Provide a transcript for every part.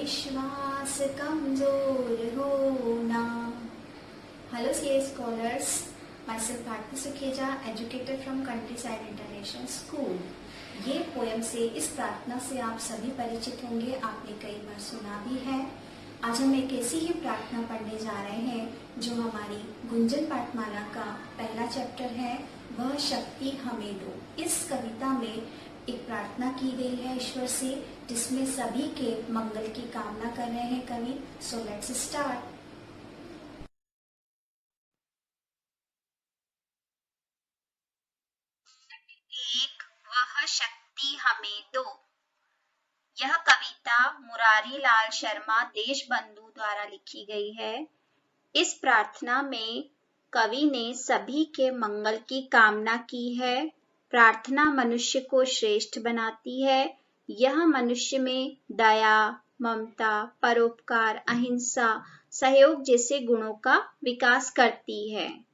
विश्वास कमजोर होना। Hello CA scholars, myself Bharti Sukheja, educator from Countryside International School। ये पोएम से, इस प्रार्थना से आप सभी परिचित होंगे, आपने कई बार सुना भी है। आज हम एक ऐसी ही प्रार्थना पढ़ने जा रहे हैं जो हमारी गुंजन पाठमाला का पहला चैप्टर है, वह शक्ति हमें दो। इस कविता में एक प्रार्थना की गई है ईश्वर से, जिसमें सभी के मंगल की कामना कर रहे हैं कवि। So let's start. एक वह शक्ति हमें दो। यह कविता मुरारी लाल शर्मा देशबंधु द्वारा लिखी गई है। इस प्रार्थना में कवि ने सभी के मंगल की कामना की है। प्रार्थना मनुष्य को श्रेष्ठ बनाती है। यह मनुष्य में दया, ममता, परोपकार, अहिंसा, सहयोग जैसे गुणों का विकास करती है।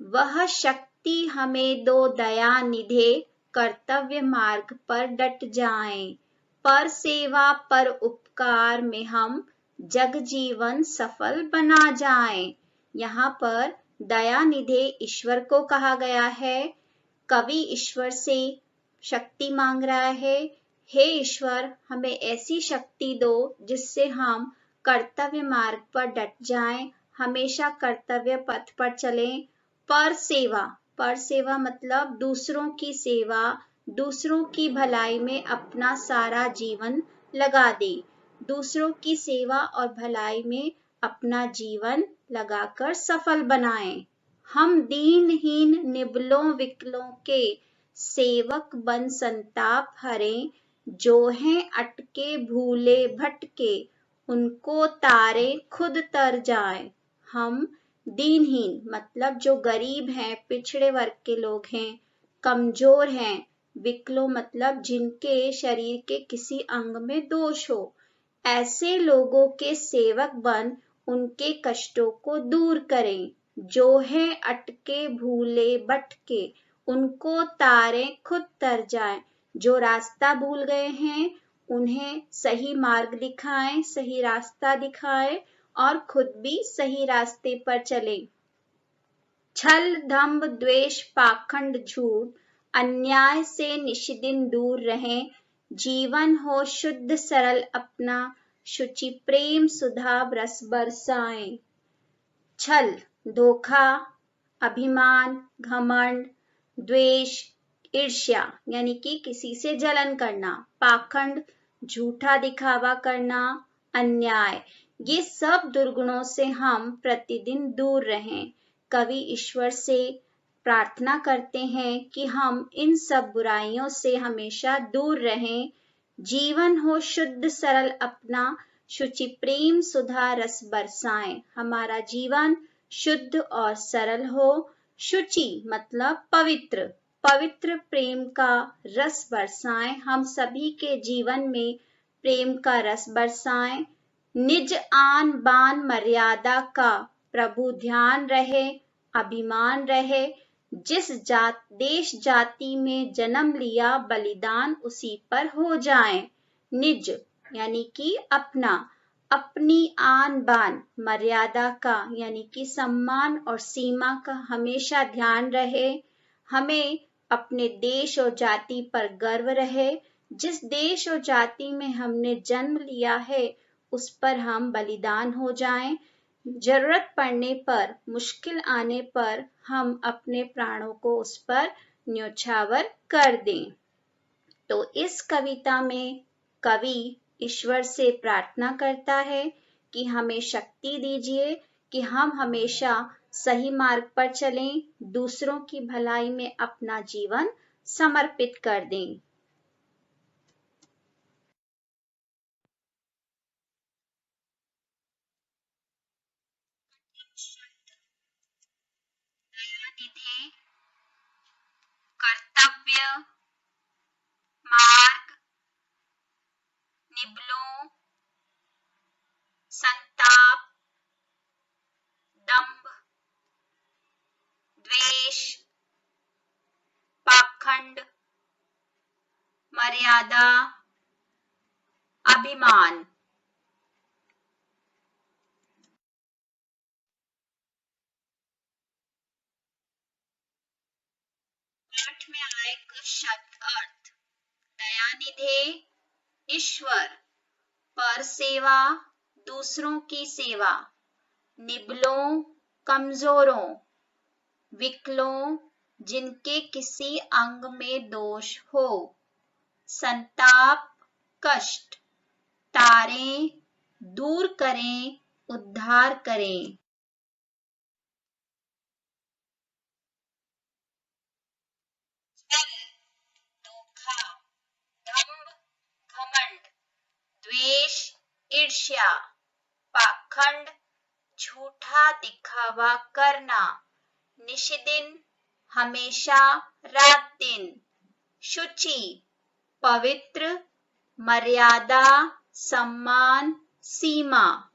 वह शक्ति हमें दो दया निधे, कर्तव्य मार्ग पर डट जाएं। पर सेवा पर उपकार में हम जग जीवन सफल बना जाएं। यहाँ पर दया निधे ईश्वर को कहा गया है। कवि ईश्वर से शक्ति मांग रहा है। हे ईश्वर, हमें ऐसी शक्ति दो जिससे हम कर्तव्य मार्ग पर डट जाएं, हमेशा कर्तव्य पथ पर चलें। पर सेवा मतलब दूसरों की सेवा, दूसरों की भलाई में अपना सारा जीवन लगा दे। दूसरों की सेवा और भलाई में अपना जीवन लगाकर सफल बनाएं। हम दीनहीन निबलों विकलों के सेवक बन संताप हरें। जो हैं अटके भूले भटके, उनको तारे खुद तर जाएं। हम दीनहीन मतलब जो गरीब हैं, पिछड़े वर्ग के लोग हैं, कमजोर हैं, विकलों मतलब जिनके शरीर के किसी अंग में दोष हो, ऐसे लोगों के सेवक बन उनके कष्टों को दूर करें। जो है अटके भूले भटके, उनको तारे खुद तर जाएं। जो रास्ता भूल गए हैं उन्हें सही मार्ग दिखाएं, सही रास्ता दिखाएं और खुद भी सही रास्ते पर चले। छल दंभ द्वेष पाखंड झूठ, अन्याय से निष्दिन दूर रहें। जीवन हो शुद्ध सरल अपना, शुचि प्रेम सुधा रस बरसाएं। छल धोखा, अभिमान, घमंड, द्वेष, ईर्ष्या यानी कि किसी से जलन करना, पाखंड झूठा दिखावा करना, अन्याय, ये सब दुर्गुणों से हम प्रतिदिन दूर रहें। कवि ईश्वर से प्रार्थना करते हैं कि हम इन सब बुराइयों से हमेशा दूर रहें। जीवन हो शुद्ध सरल अपना, शुचि प्रेम सुधा रस बरसाएं। हमारा जीवन शुद्ध और सरल हो। शुचि मतलब पवित्र, पवित्र प्रेम का रस बरसाएं। हम सभी के जीवन में प्रेम का रस बरसाएं। निज आन बान मर्यादा का प्रभु ध्यान रहे, अभिमान रहे। जिस देश जाति में जन्म लिया, बलिदान उसी पर हो जाए। निज यानी कि अपना, अपनी आन बान मर्यादा का यानी कि सम्मान और सीमा का हमेशा ध्यान रहे। हमें अपने देश और जाति पर गर्व रहे। जिस देश और जाति में हमने जन्म लिया है उस पर हम बलिदान हो जाएं। जरूरत पड़ने पर, मुश्किल आने पर हम अपने प्राणों को उस पर न्योछावर कर दें। तो इस कविता में कवि ईश्वर से प्रार्थना करता है कि हमें शक्ति दीजिए कि हम हमेशा सही मार्ग पर चलें, दूसरों की भलाई में अपना जीवन समर्पित कर दें। कर्तव्य मार्ग, निबलों, संताप, दंभ, द्वेष, पाखंड, मर्यादा, अभिमान, शब्द अर्थ दयानिधे ईश्वर, पर सेवा दूसरों की सेवा, निबलों कमजोरों, विकलों जिनके किसी अंग में दोष हो, संताप कष्ट, तारें दूर करें उद्धार करें। छल धोखा, दंभ घमंड, द्वेष ईर्ष्या, पाखंड झूठा दिखावा करना, निशिदिन हमेशा रात दिन, शुचि पवित्र, मर्यादा सम्मान सीमा।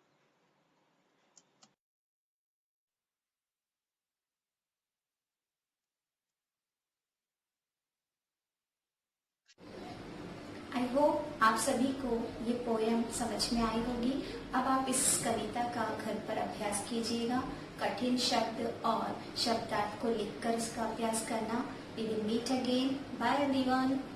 आई होप आप सभी को ये पोयम समझ में आई होगी। अब आप इस कविता का घर पर अभ्यास कीजिएगा। कठिन शब्द और शब्दार्थ को लिखकर इसका अभ्यास करना। We will meet again. Bye everyone.